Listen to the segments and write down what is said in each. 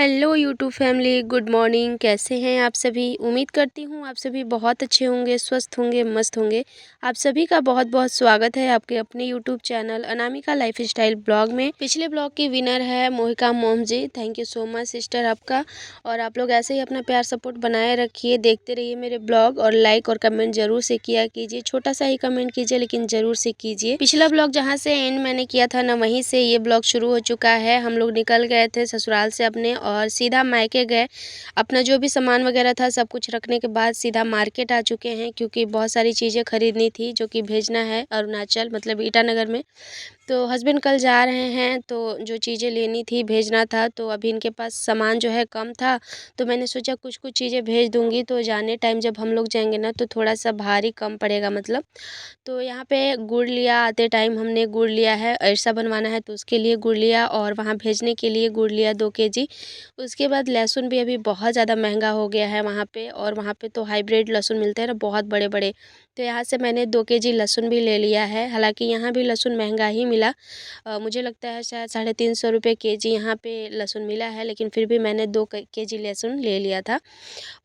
Hello YouTube family, good morning. कैसे हैं आप सभी? उम्मीद करती हूँ आप सभी बहुत अच्छे होंगे, स्वस्थ होंगे, मस्त होंगे। आप सभी का बहुत बहुत स्वागत है आपके अपने YouTube channel Anamika lifestyle blog में। पिछले ब्लॉग की विनर है Mohika mom ji. Thank you so much sister आपका। और आप लोग ऐसे ही अपना प्यार सपोर्ट बनाए रखिए, देखते रहिए मेरे ब्लॉग और लाइक और कमेंट जरूर से किया कीजिए। छोटा सा ही कमेंट कीजिए लेकिन जरूर से कीजिए। पिछला ब्लॉग जहाँ से एंड मैंने किया था ना, वहीं से ये ब्लॉग शुरू हो चुका है। हम लोग निकल गए थे ससुराल से अपने और सीधा मायके गए। अपना जो भी सामान वगैरह था सब कुछ रखने के बाद सीधा मार्केट आ चुके हैं, क्योंकि बहुत सारी चीज़ें खरीदनी थी जो कि भेजना है अरुणाचल, मतलब ईटानगर में। तो हस्बैंड कल जा रहे हैं, तो जो चीज़ें लेनी थी भेजना था, तो अभी इनके पास सामान जो है कम था, तो मैंने सोचा कुछ कुछ चीज़ें भेज दूंगी, तो जाने टाइम जब हम लोग जाएंगे ना तो थोड़ा सा भारी कम पड़ेगा मतलब। तो यहाँ पे गुड़ लिया, आते टाइम हमने गुड़ लिया है, अरसा बनवाना है तो उसके लिए गुड़ लिया, और वहाँ भेजने के लिए गुड़ लिया 2 kg। उसके बाद लहसुन भी अभी बहुत ज़्यादा महंगा हो गया है वहाँ पे, और वहाँ पे तो हाइब्रिड लहसुन मिलते हैं ना, बहुत बड़े बड़े। तो यहाँ से मैंने 2 kg लहसुन भी ले लिया है। हालांकि यहाँ भी लहसुन महंगा ही मिला। मुझे लगता है शायद 350 रुपये kg यहाँ पे लहसुन मिला है, लेकिन फिर भी मैंने 2 kg लहसुन ले लिया था।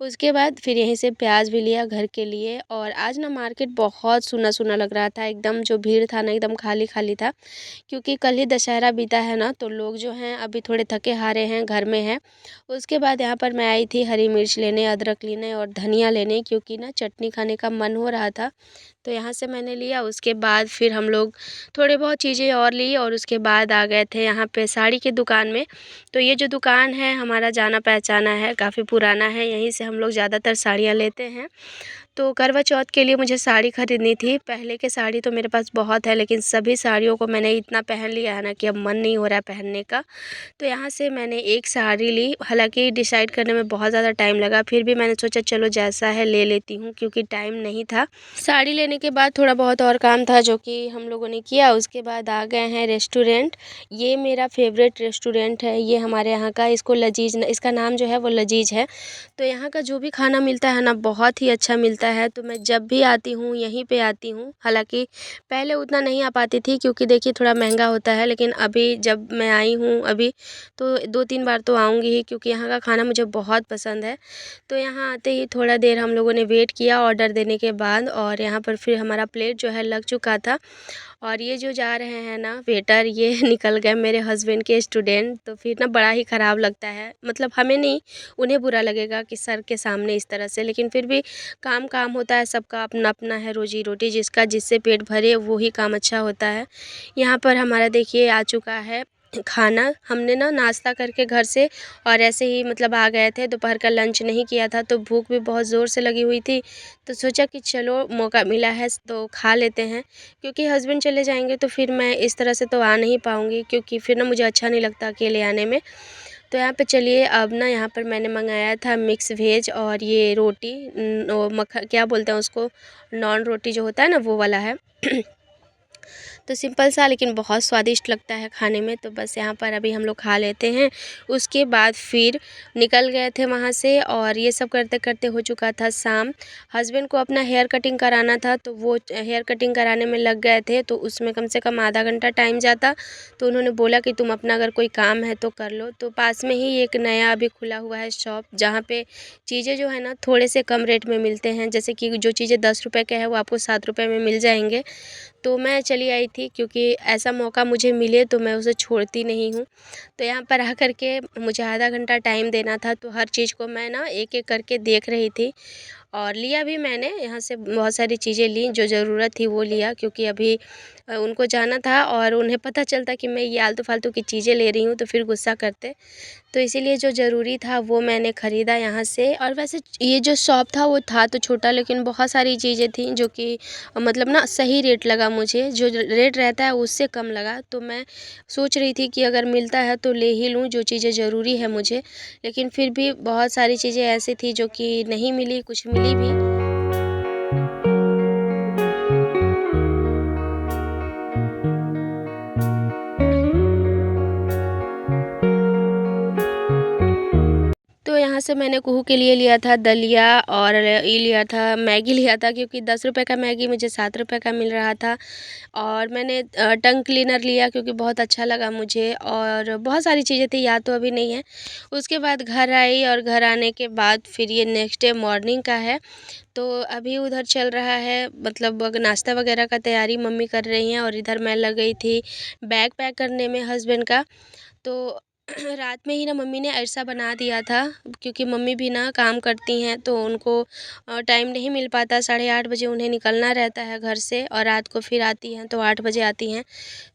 उसके बाद फिर यहीं से प्याज भी लिया घर के लिए। और आज ना मार्केट बहुत सुना सुना लग रहा था, एकदम जो भीड़ था ना एकदम खाली खाली था, क्योंकि कल ही दशहरा बीता है ना, तो लोग जो हैं अभी थोड़े थके हारे हैं, घर में हैं। उसके बाद यहाँ पर मैं आई थी हरी मिर्च लेने, अदरक लेने और धनिया लेने, क्योंकि ना चटनी खाने का मन हो रहा था। तो यहाँ से मैंने लिया। उसके बाद फिर हम लोग थोड़े बहुत चीज़ें और ली, और उसके बाद आ गए थे यहाँ पे साड़ी की दुकान में। तो ये जो दुकान है हमारा जाना पहचाना है, काफ़ी पुराना है, यहीं से हम लोग ज़्यादातर साड़ियाँ लेते हैं। तो करवा चौथ के लिए मुझे साड़ी ख़रीदनी थी। पहले के साड़ी तो मेरे पास बहुत है, लेकिन सभी साड़ियों को मैंने इतना पहन लिया है ना कि अब मन नहीं हो रहा है पहनने का। तो यहाँ से मैंने एक साड़ी ली। हालांकि डिसाइड करने में बहुत ज़्यादा टाइम लगा, फिर भी मैंने सोचा चलो जैसा है ले लेती हूँ, क्योंकि टाइम नहीं था। साड़ी लेने के बाद थोड़ा बहुत और काम था जो कि हम लोगों ने किया। उसके बाद आ गए हैं रेस्टोरेंट। ये मेरा फेवरेट रेस्टोरेंट है, ये हमारे यहाँ का। इसको लजीज, इसका नाम जो है वो लजीज है। तो यहाँ का जो भी खाना मिलता है ना बहुत ही अच्छा मिलता है। तो मैं जब भी आती हूँ यहीं पे आती हूँ। हालांकि पहले उतना नहीं आ पाती थी, क्योंकि देखिए थोड़ा महंगा होता है, लेकिन अभी जब मैं आई हूँ अभी तो 2-3 बार तो आऊँगी ही, क्योंकि यहाँ का खाना मुझे बहुत पसंद है। तो यहाँ आते ही थोड़ा देर हम लोगों ने वेट किया ऑर्डर देने के बाद, और यहाँ पर फिर हमारा प्लेट जो है लग चुका था। और ये जो जा रहे हैं ना वेटर, ये निकल गए मेरे हस्बैंड के स्टूडेंट। तो फिर ना बड़ा ही ख़राब लगता है, मतलब हमें नहीं, उन्हें बुरा लगेगा कि सर के सामने इस तरह से, लेकिन फिर भी काम काम होता है, सबका अपना अपना है रोजी रोटी, जिसका जिससे पेट भरे वो ही काम अच्छा होता है। यहाँ पर हमारा देखिए आ चुका है खाना। हमने ना नाश्ता करके घर से और ऐसे ही मतलब आ गए थे, दोपहर का लंच नहीं किया था, तो भूख भी बहुत ज़ोर से लगी हुई थी। तो सोचा कि चलो मौका मिला है तो खा लेते हैं, क्योंकि हस्बैंड चले जाएंगे तो फिर मैं इस तरह से तो आ नहीं पाऊँगी, क्योंकि फिर ना मुझे अच्छा नहीं लगता अकेले आने में। तो यहाँ पे चलिए अब ना यहाँ पर मैंने मंगाया था मिक्स वेज, और ये रोटी वो क्या बोलते हैं उसको, नॉन रोटी जो होता है ना वो वाला है। तो सिंपल सा लेकिन बहुत स्वादिष्ट लगता है खाने में। तो बस यहाँ पर अभी हम लोग खा लेते हैं। उसके बाद फिर निकल गए थे वहाँ से, और ये सब करते करते हो चुका था शाम। हस्बैंड को अपना हेयर कटिंग कराना था, तो वो हेयर कटिंग कराने में लग गए थे, तो उसमें कम से कम आधा घंटा टाइम जाता। तो उन्होंने बोला कि तुम अपना अगर कोई काम है तो कर लो। तो पास में ही एक नया अभी खुला हुआ है शॉप, जहाँ पे चीज़ें जो है ना थोड़े से कम रेट में मिलते हैं। जैसे कि जो चीज़ें 10 रुपये के है वो आपको 7 रुपये में मिल जाएंगे। तो मैं चली आई थी, क्योंकि ऐसा मौका मुझे मिले तो मैं उसे छोड़ती नहीं हूँ। तो यहाँ पर आ कर के मुझे आधा घंटा टाइम देना था, तो हर चीज़ को मैं ना एक एक करके देख रही थी। और लिया भी मैंने यहाँ से बहुत सारी चीज़ें ली, जो ज़रूरत थी वो लिया, क्योंकि अभी उनको जाना था, और उन्हें पता चलता कि मैं ये आलतू फालतू की चीज़ें ले रही हूँ तो फिर गुस्सा करते। तो इसीलिए जो ज़रूरी था वो मैंने ख़रीदा यहाँ से। और वैसे ये जो शॉप था वो था तो छोटा, लेकिन बहुत सारी चीज़ें थी जो कि मतलब ना सही रेट लगा मुझे, जो रेट रहता है उससे कम लगा। तो मैं सोच रही थी कि अगर मिलता है तो ले ही लूँ जो चीज़ें ज़रूरी है मुझे, लेकिन फिर भी बहुत सारी चीज़ें ऐसी थी जो कि नहीं मिली, कुछ मिली भी। तो यहाँ से मैंने कुहू के लिए लिया था दलिया और ये लिया था मैगी लिया था, क्योंकि 10 रुपये का मैगी मुझे 7 रुपये का मिल रहा था। और मैंने टंग क्लीनर लिया क्योंकि बहुत अच्छा लगा मुझे, और बहुत सारी चीज़ें थी, याद तो अभी नहीं है। उसके बाद घर आई और घर आने के बाद फिर ये नेक्स्ट डे मॉर्निंग का है। तो अभी उधर चल रहा है, मतलब नाश्ता वगैरह का तैयारी मम्मी कर रही हैं, और इधर मैं लग गई थी बैग पैक करने में हस्बैंड का। तो रात में ही ना मम्मी ने अरसा बना दिया था, क्योंकि मम्मी भी ना काम करती हैं तो उनको टाइम नहीं मिल पाता। 8:30 बजे उन्हें निकलना रहता है घर से, और रात को फिर आती हैं तो 8 बजे आती हैं।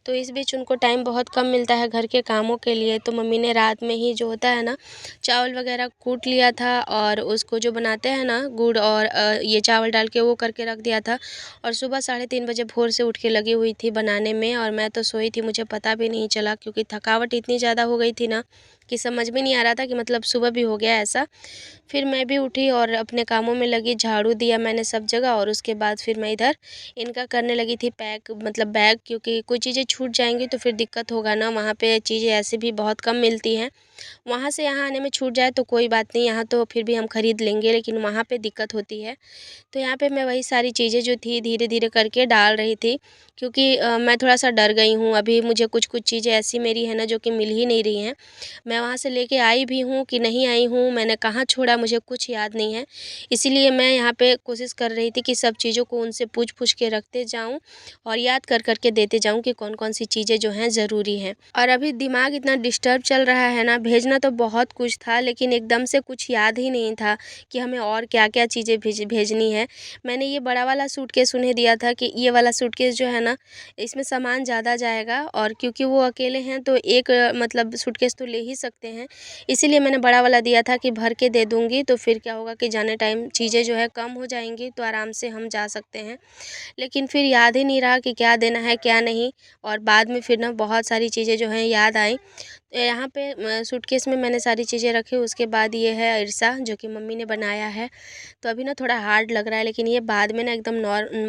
तो इस बीच उनको टाइम बहुत कम मिलता है घर के कामों के लिए। तो मम्मी ने रात में ही जो होता है ना, चावल वगैरह कूट लिया था, और उसको जो बनाते हैं ना गुड़ और ये चावल डाल के, वो करके रख दिया था। और सुबह 3:30 बजे भोर से उठ के लगी हुई थी बनाने में, और मैं तो सोई थी, मुझे पता भी नहीं चला, क्योंकि थकावट इतनी ज़्यादा हो गई थी ना कि समझ में नहीं आ रहा था कि मतलब सुबह भी हो गया ऐसा। फिर मैं भी उठी और अपने कामों में लगी, झाड़ू दिया मैंने सब जगह, और उसके बाद फिर मैं इधर इनका करने लगी थी पैक, मतलब बैग, क्योंकि कोई चीज़ें छूट जाएंगी तो फिर दिक्कत होगा ना। वहाँ पे चीज़ें ऐसे भी बहुत कम मिलती हैं, वहाँ से यहाँ आने में छूट जाए तो कोई बात नहीं, यहाँ तो फिर भी हम ख़रीद लेंगे, लेकिन वहाँ पे दिक्कत होती है। तो यहाँ पे मैं वही सारी चीज़ें जो थी धीरे धीरे करके डाल रही थी, क्योंकि मैं थोड़ा सा डर गई हूँ। अभी मुझे कुछ कुछ चीज़ें ऐसी मेरी है ना जो कि मिल ही नहीं रही हैं। मैं वहाँ से लेके आई भी हूँ कि नहीं आई हूँ, मैंने कहाँ छोड़ा मुझे कुछ याद नहीं है। इसीलिए मैं यहाँ पे कोशिश कर रही थी कि सब चीज़ों को उनसे पूछ पूछ के रखते जाऊँ, और याद कर कर के देते जाऊँ कि कौन कौन सी चीज़ें जो हैं ज़रूरी हैं। और अभी दिमाग इतना डिस्टर्ब चल रहा है ना, भेजना तो बहुत कुछ था, लेकिन एकदम से कुछ याद ही नहीं था कि हमें और क्या क्या चीज़ें भेजनी है। मैंने ये बड़ा वाला सूटकेस उन्हें दिया था कि ये वाला सूटकेस जो है ना, इसमें सामान ज़्यादा जाएगा, और क्योंकि वो अकेले हैं तो एक मतलब सूटकेस तो ले ही सकते हैं। इसीलिए मैंने बड़ा वाला दिया था कि भर के दे दूँगी, तो फिर क्या होगा कि जाने टाइम चीज़ें जो है कम हो जाएंगी, तो आराम से हम जा सकते हैं। लेकिन फिर याद ही नहीं रहा कि क्या देना है क्या नहीं, और बाद में फिर ना बहुत सारी चीज़ें जो हैं याद आई। यहाँ पे सूटकेस में मैंने सारी चीज़ें रखी, उसके बाद ये है अरसा जो कि मम्मी ने बनाया है। तो अभी ना थोड़ा हार्ड लग रहा है, लेकिन ये बाद में ना एकदम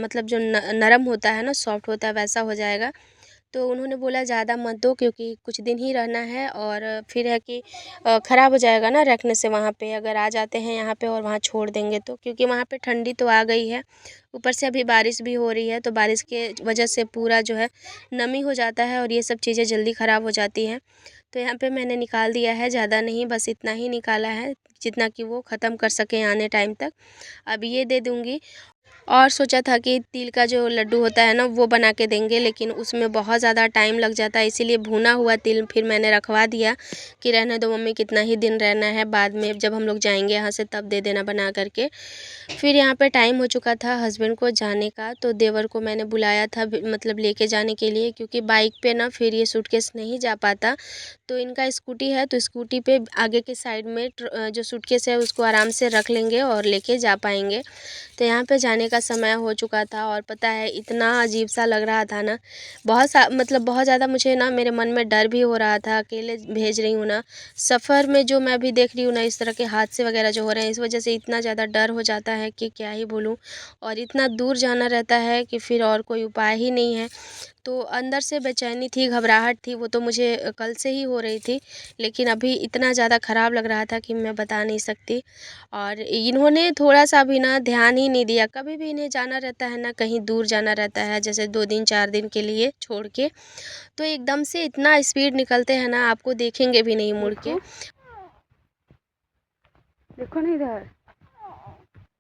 मतलब जो नरम होता है ना, सॉफ्ट होता है, वैसा हो जाएगा। तो उन्होंने बोला ज़्यादा मत दो, क्योंकि कुछ दिन ही रहना है, और फिर है कि ख़राब हो जाएगा ना रखने से। वहाँ पे अगर आ जाते हैं यहाँ पे और वहाँ छोड़ देंगे तो, क्योंकि वहाँ पे ठंडी तो आ गई है, ऊपर से अभी बारिश भी हो रही है, तो बारिश के वजह से पूरा जो है नमी हो जाता है, और ये सब चीज़ें जल्दी ख़राब हो जाती हैं। तो यहाँ पे मैंने निकाल दिया है, ज़्यादा नहीं, बस इतना ही निकाला है जितना कि वो ख़त्म कर सकें आने टाइम तक। अब ये दे दूँगी। और सोचा था कि तिल का जो लड्डू होता है ना, वो बना के देंगे, लेकिन उसमें बहुत ज़्यादा टाइम लग जाता है, इसीलिए भुना हुआ तिल फिर मैंने रखवा दिया कि रहने दो मम्मी, कितना ही दिन रहना है, बाद में जब हम लोग जाएंगे यहाँ से तब दे देना बना करके। फिर यहाँ पे टाइम हो चुका था हस्बैंड को जाने का, तो देवर को मैंने बुलाया था मतलब लेके जाने के लिए, क्योंकि बाइक पे ना फिर ये सूटकेस नहीं जा पाता। तो इनका स्कूटी है, तो स्कूटी पे आगे के साइड में जो सूटकेस है उसको आराम से रख लेंगे और लेके जा पाएंगे। तो यहाँ पे जाने का समय हो चुका था, और पता है इतना अजीब सा लग रहा था ना, मतलब बहुत ज़्यादा मुझे ना मेरे मन में डर भी हो रहा था, अकेले भेज रही हूँ ना। सफ़र में जो मैं अभी देख रही हूँ ना, इस तरह के हादसे वगैरह जो हो रहे हैं, इस वजह से इतना ज़्यादा डर हो जाता है कि क्या ही बोलूँ। और इतना दूर जाना रहता है कि फिर और कोई उपाय ही नहीं है। तो अंदर से बेचैनी थी, घबराहट थी, वो तो मुझे कल से ही हो रही थी, लेकिन अभी इतना ज़्यादा ख़राब लग रहा था कि मैं बता नहीं सकती। और इन्होंने थोड़ा-सा भी ना ध्यान ही नहीं दिया, कभी भी इन्हें जाना रहता है ना, कहीं दूर जाना रहता है, जैसे 2 दिन 4 दिन के लिए छोड़ के, तो एकदम से इतना स्पीड निकलते हैं ना, आपको देखेंगे भी नहीं मुड़ के। देखो ना इधर,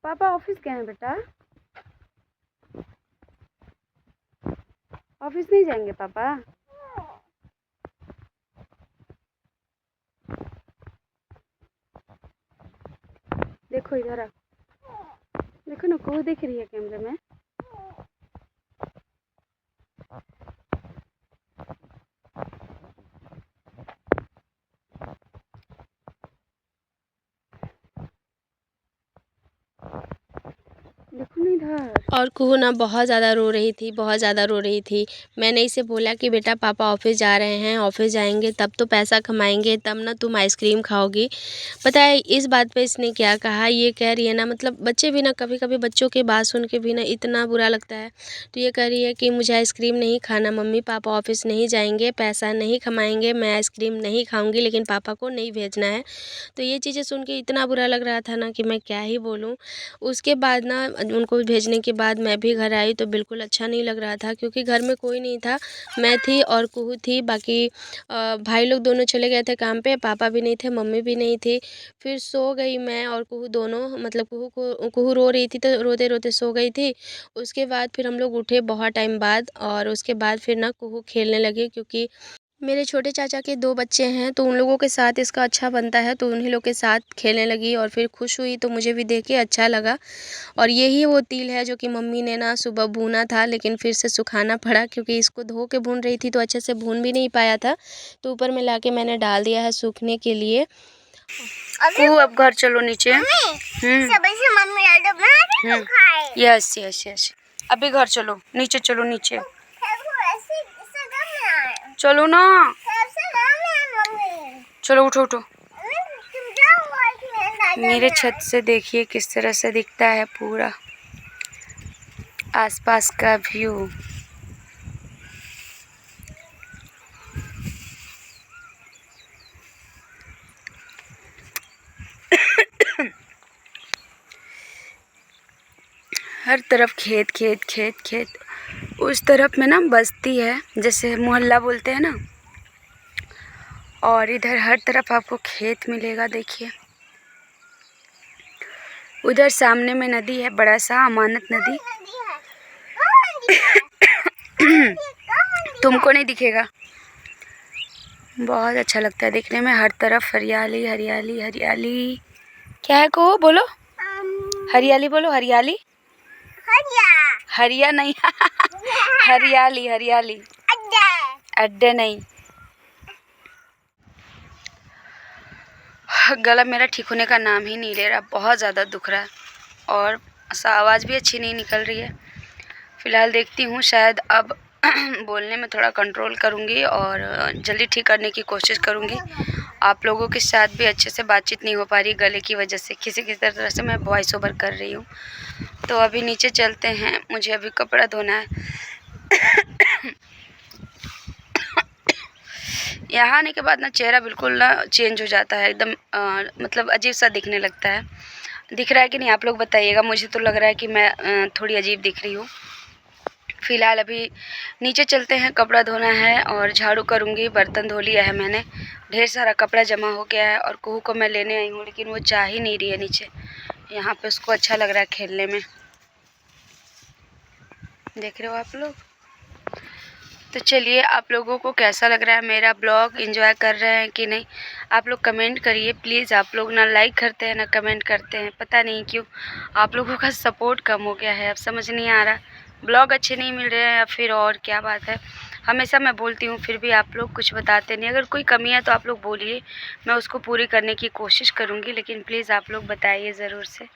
पापा ऑफिस गए हैं बेटा, ऑफिस नहीं जाएंगे पापा? देखो इधर आ, देखो ना, को देख रही है कैमरे में। देखो ना इधर। और कुहू ना बहुत ज़्यादा रो रही थी, बहुत ज़्यादा रो रही थी। मैंने इसे बोला कि बेटा पापा ऑफ़िस जा रहे हैं, ऑफ़िस जाएंगे तब तो पैसा कमाएंगे, तब ना तुम आइसक्रीम खाओगी। पता है इस बात पे इसने क्या कहा, ये कह रही है ना, मतलब बच्चे भी ना कभी कभी बच्चों की बात सुन के भी ना इतना बुरा लगता है। तो ये कह रही है कि मुझे आइसक्रीम नहीं खाना मम्मी, पापा ऑफ़िस नहीं जाएंगे, पैसा नहीं कमाएंगे, मैं आइसक्रीम नहीं खाऊंगी, लेकिन पापा को नहीं भेजना है। तो ये चीज़ें सुन के इतना बुरा लग रहा था ना कि मैं क्या ही बोलूँ। उसके बाद ना उनको भेजने के बाद मैं भी घर आई तो बिल्कुल अच्छा नहीं लग रहा था, क्योंकि घर में कोई नहीं था, मैं थी और कुहू थी। बाकी भाई लोग दोनों चले गए थे काम पे, पापा भी नहीं थे, मम्मी भी नहीं थी। फिर सो गई मैं और कुहू दोनों, मतलब कुहू रो रही थी तो रोते रोते सो गई थी। उसके बाद फिर हम लोग उठे बहुत टाइम बाद, और उसके बाद फिर ना कुहू खेलने लगे, क्योंकि मेरे छोटे चाचा के 2 बच्चे हैं तो उन लोगों के साथ इसका अच्छा बनता है, तो उन्हीं लोग के साथ खेलने लगी और फिर खुश हुई, तो मुझे भी देख के अच्छा लगा। और यही वो तिल है जो कि मम्मी ने ना सुबह भूना था, लेकिन फिर से सुखाना पड़ा, क्योंकि इसको धो के भून रही थी तो अच्छे से भून भी नहीं पाया था। तो ऊपर में लाके मैंने डाल दिया है सूखने के लिए। अब घर चलो नीचे। यस यस यस, अभी घर चलो, नीचे चलो, नीचे चलो ना, चलो उठो उठो। मेरे छत से देखिए किस तरह से दिखता है पूरा आसपास का व्यू। हर तरफ खेत खेत खेत खेत। उस तरफ में ना बस्ती है, जैसे मोहल्ला बोलते हैं ना, और इधर हर तरफ आपको खेत मिलेगा। देखिए उधर सामने में नदी है, बड़ा सा अमानत नदी। तुमको नहीं दिखेगा, बहुत अच्छा लगता है देखने में, हर तरफ हरियाली हरियाली हरियाली। क्या है को बोलो, हरियाली बोलो, हरियाली, हरिया नहीं हरियाली हरियाली, अड्डे नहीं। गला मेरा ठीक होने का नाम ही नहीं ले रहा, बहुत ज़्यादा दुख रहा है और आवाज़ भी अच्छी नहीं निकल रही है। फ़िलहाल देखती हूँ, शायद अब बोलने में थोड़ा कंट्रोल करूँगी और जल्दी ठीक करने की कोशिश करूँगी। आप लोगों के साथ भी अच्छे से बातचीत नहीं हो पा रही गले की वजह से, किसी किसी तरह से मैं वॉइस ओवर कर रही हूँ। तो अभी नीचे चलते हैं, मुझे अभी कपड़ा धोना है। यहाँ आने के बाद ना चेहरा बिल्कुल ना चेंज हो जाता है, एकदम मतलब अजीब सा दिखने लगता है। दिख रहा है कि नहीं आप लोग बताइएगा, मुझे तो लग रहा है कि मैं थोड़ी अजीब दिख रही हूँ। फ़िलहाल अभी नीचे चलते हैं, कपड़ा धोना है और झाड़ू करूँगी। बर्तन धो लिया है मैंने, ढेर सारा कपड़ा जमा हो गया है और कुहू को मैं लेने आई हूँ, लेकिन वो जा ही नहीं रही है नीचे। यहाँ पे उसको अच्छा लग रहा है खेलने में, देख रहे हो आप लोग। तो चलिए, आप लोगों को कैसा लग रहा है मेरा ब्लॉग, एंजॉय कर रहे हैं कि नहीं, आप लोग कमेंट करिए प्लीज़। आप लोग ना लाइक करते हैं ना कमेंट करते हैं, पता नहीं क्यों आप लोगों का सपोर्ट कम हो गया है। अब समझ नहीं आ रहा, ब्लॉग अच्छे नहीं मिल रहे हैं या फिर और क्या बात है। हमेशा मैं बोलती हूँ फिर भी आप लोग कुछ बताते नहीं। अगर कोई कमी है तो आप लोग बोलिए, मैं उसको पूरी करने की कोशिश करूँगी, लेकिन प्लीज़ आप लोग बताइए ज़रूर से।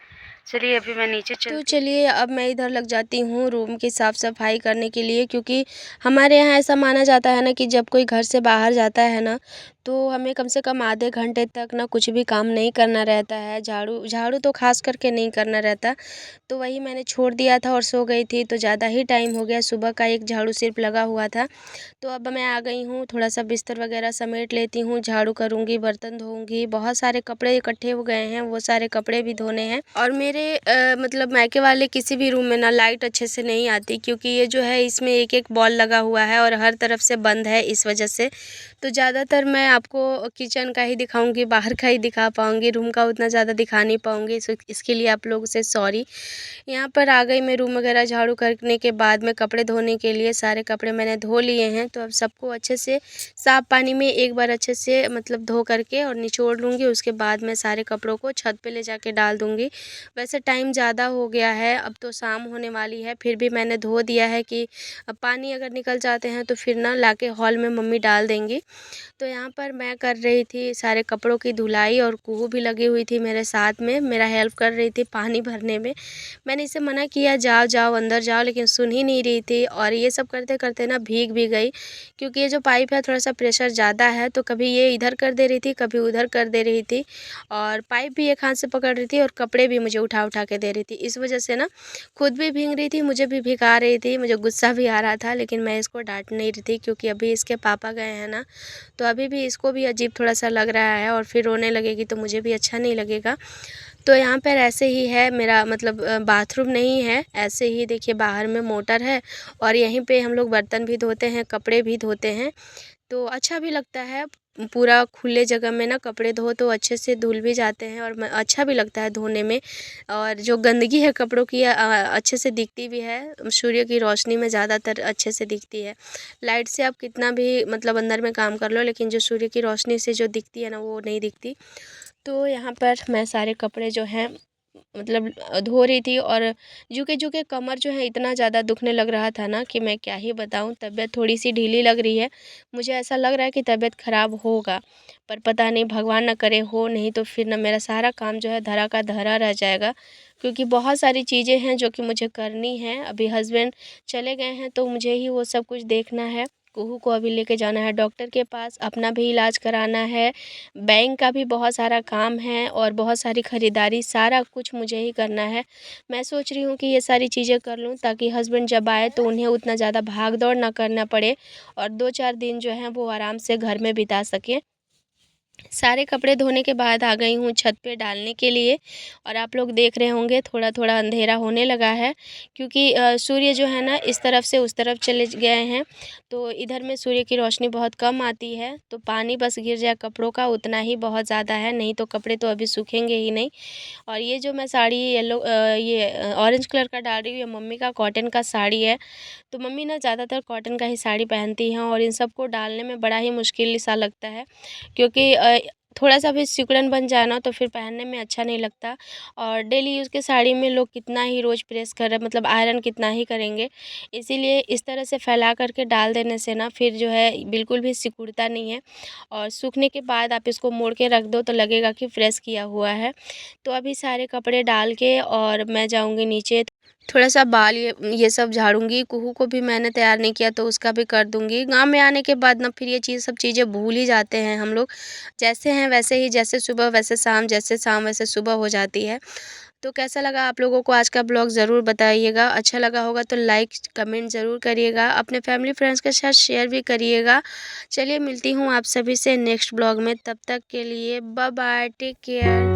चलिए अभी मैं नीचे तो चलती। चलिए अब मैं इधर लग जाती हूँ रूम की साफ़ सफाई करने के लिए, क्योंकि हमारे यहाँ ऐसा माना जाता है ना कि जब कोई घर से बाहर जाता है ना, तो हमें कम से कम आधे घंटे तक ना कुछ भी काम नहीं करना रहता है, झाड़ू झाड़ू तो खास करके नहीं करना रहता। तो वही मैंने छोड़ दिया था और सो गई थी, तो ज़्यादा ही टाइम हो गया, सुबह का एक झाड़ू सिर्फ लगा हुआ था। तो अब मैं आ गई हूँ, थोड़ा सा बिस्तर वगैरह समेट लेती हूँ, झाड़ू करूँगी, बर्तन धोऊँगी। बहुत सारे कपड़े इकट्ठे हो गए हैं, वो सारे कपड़े भी धोने हैं। और मेरे मतलब मायके वाले किसी भी रूम में ना लाइट अच्छे से नहीं आती, क्योंकि ये जो है इसमें एक एक बॉल लगा हुआ है और हर तरफ से बंद है, इस वजह से। तो ज़्यादातर मैं आपको किचन का ही दिखाऊंगी, बाहर का ही दिखा पाऊंगी, रूम का उतना ज़्यादा दिखा नहीं पाऊंगी, इसके लिए आप लोगों से सॉरी। यहाँ पर आ गई मैं रूम वगैरह झाड़ू करने के बाद में कपड़े धोने के लिए। सारे कपड़े मैंने धो लिए हैं, तो अब सबको अच्छे से साफ़ पानी में एक बार अच्छे से मतलब धो करके और निचोड़ लूँगी। उसके बाद मैं सारे कपड़ों को छत पे ले जाके डाल दूँगी। वैसे टाइम ज़्यादा हो गया है, अब तो शाम होने वाली है, फिर भी मैंने धो दिया है कि अब पानी अगर निकल जाते हैं तो फिर ना लाके हॉल में मम्मी डाल देंगी। तो यहाँ पर पर मैं कर रही थी सारे कपड़ों की धुलाई और कुहू भी लगी हुई थी मेरे साथ में, मेरा हेल्प कर रही थी पानी भरने में। मैंने इसे मना किया जाओ जाओ अंदर जाओ, लेकिन सुन ही नहीं रही थी और ये सब करते करते ना भीग भी गई, क्योंकि ये जो पाइप है थोड़ा सा प्रेशर ज़्यादा है, तो कभी ये इधर कर दे रही थी कभी उधर कर दे रही थी, और पाइप भी एक हाथ से पकड़ रही थी और कपड़े भी मुझे उठा उठा के दे रही थी। इस वजह से ना खुद भी भीग रही थी, मुझे भी भिगा रही थी, मुझे गुस्सा भी आ रहा था, लेकिन मैं इसको डांट नहीं रही थी क्योंकि अभी इसके पापा गए हैं ना, तो अभी भी इसको भी अजीब थोड़ा सा लग रहा है और फिर रोने लगेगी तो मुझे भी अच्छा नहीं लगेगा। तो यहाँ पर ऐसे ही है मेरा, मतलब बाथरूम नहीं है, ऐसे ही देखिए बाहर में मोटर है और यहीं पे हम लोग बर्तन भी धोते हैं, कपड़े भी धोते हैं, तो अच्छा भी लगता है। पूरा खुले जगह में ना कपड़े धो तो अच्छे से धुल भी जाते हैं और अच्छा भी लगता है धोने में, और जो गंदगी है कपड़ों की अच्छे से दिखती भी है, सूर्य की रोशनी में ज़्यादातर अच्छे से दिखती है। लाइट से आप कितना भी मतलब अंदर में काम कर लो, लेकिन जो सूर्य की रोशनी से जो दिखती है ना वो नहीं दिखती। तो यहाँ पर मैं सारे कपड़े जो हैं मतलब धो रही थी और झुके-झुके कमर जो है इतना ज़्यादा दुखने लग रहा था ना कि मैं क्या ही बताऊँ। तबीयत थोड़ी-सी ढीली लग रही है। मुझे ऐसा लग रहा है कि तबीयत ख़राब होगा, पर पता नहीं, भगवान ना करे हो, नहीं तो फिर ना मेरा सारा काम जो है धरा का धरा रह जाएगा। क्योंकि बहुत सारी चीज़ें हैं जो कि मुझे करनी हैं। अभी हस्बैंड चले गए हैं तो मुझे ही वो सब कुछ देखना है। कुहू को अभी लेके जाना है डॉक्टर के पास, अपना भी इलाज कराना है, बैंक का भी बहुत सारा काम है और बहुत सारी ख़रीदारी, सारा कुछ मुझे ही करना है। मैं सोच रही हूँ कि ये सारी चीज़ें कर लूँ ताकि हस्बैंड जब आए तो उन्हें उतना ज़्यादा भाग दौड़ ना करना पड़े और 2-4 दिन जो हैं वो आराम से घर में बिता सकें। सारे कपड़े धोने के बाद आ गई हूँ छत पे डालने के लिए, और आप लोग देख रहे होंगे थोड़ा-थोड़ा अंधेरा होने लगा है, क्योंकि सूर्य जो है ना इस तरफ से उस तरफ चले गए हैं, तो इधर में सूर्य की रोशनी बहुत कम आती है, तो पानी बस गिर जाए कपड़ों का उतना ही बहुत ज़्यादा है, नहीं तो कपड़े तो अभी सूखेंगे ही नहीं। और ये जो मैं साड़ी ये ऑरेंज कलर का डाल रही हूँ, ये मम्मी का कॉटन का साड़ी है। तो मम्मी ना ज़्यादातर कॉटन का ही साड़ी पहनती हैं और इन सबको डालने में बड़ा ही मुश्किल सा लगता है, क्योंकि थोड़ा-सा भी सिकुड़न बन जाए ना तो फिर पहनने में अच्छा नहीं लगता, और डेली यूज़ की साड़ी में लोग कितना ही रोज़ प्रेस कर रहे, मतलब आयरन कितना ही करेंगे। इसीलिए इस तरह से फैला कर के डाल देने से ना फिर जो है बिल्कुल भी सिकुड़ता नहीं है, और सूखने के बाद आप इसको मोड़ के रख दो तो लगेगा कि प्रेस किया हुआ है। तो अभी सारे कपड़े डाल के और मैं जाऊँगी नीचे, थोड़ा-सा बाल ये सब झाड़ूँगी। कुहू को भी मैंने तैयार नहीं किया तो उसका भी कर दूँगी। गाँव में आने के बाद ना फिर ये सब चीज़ें भूल ही जाते हैं हम लोग। जैसे हैं वैसे ही, जैसे सुबह वैसे शाम, जैसे शाम वैसे सुबह हो जाती है। तो कैसा लगा आप लोगों को आज का ब्लॉग ज़रूर बताइएगा। अच्छा लगा होगा तो लाइक कमेंट ज़रूर करिएगा। अपने फैमिली फ्रेंड्स के साथ शेयर भी करिएगा। चलिए मिलती हूँ आप सभी से नेक्स्ट ब्लॉग में, तब तक के लिए बाय बाय, टेक केयर।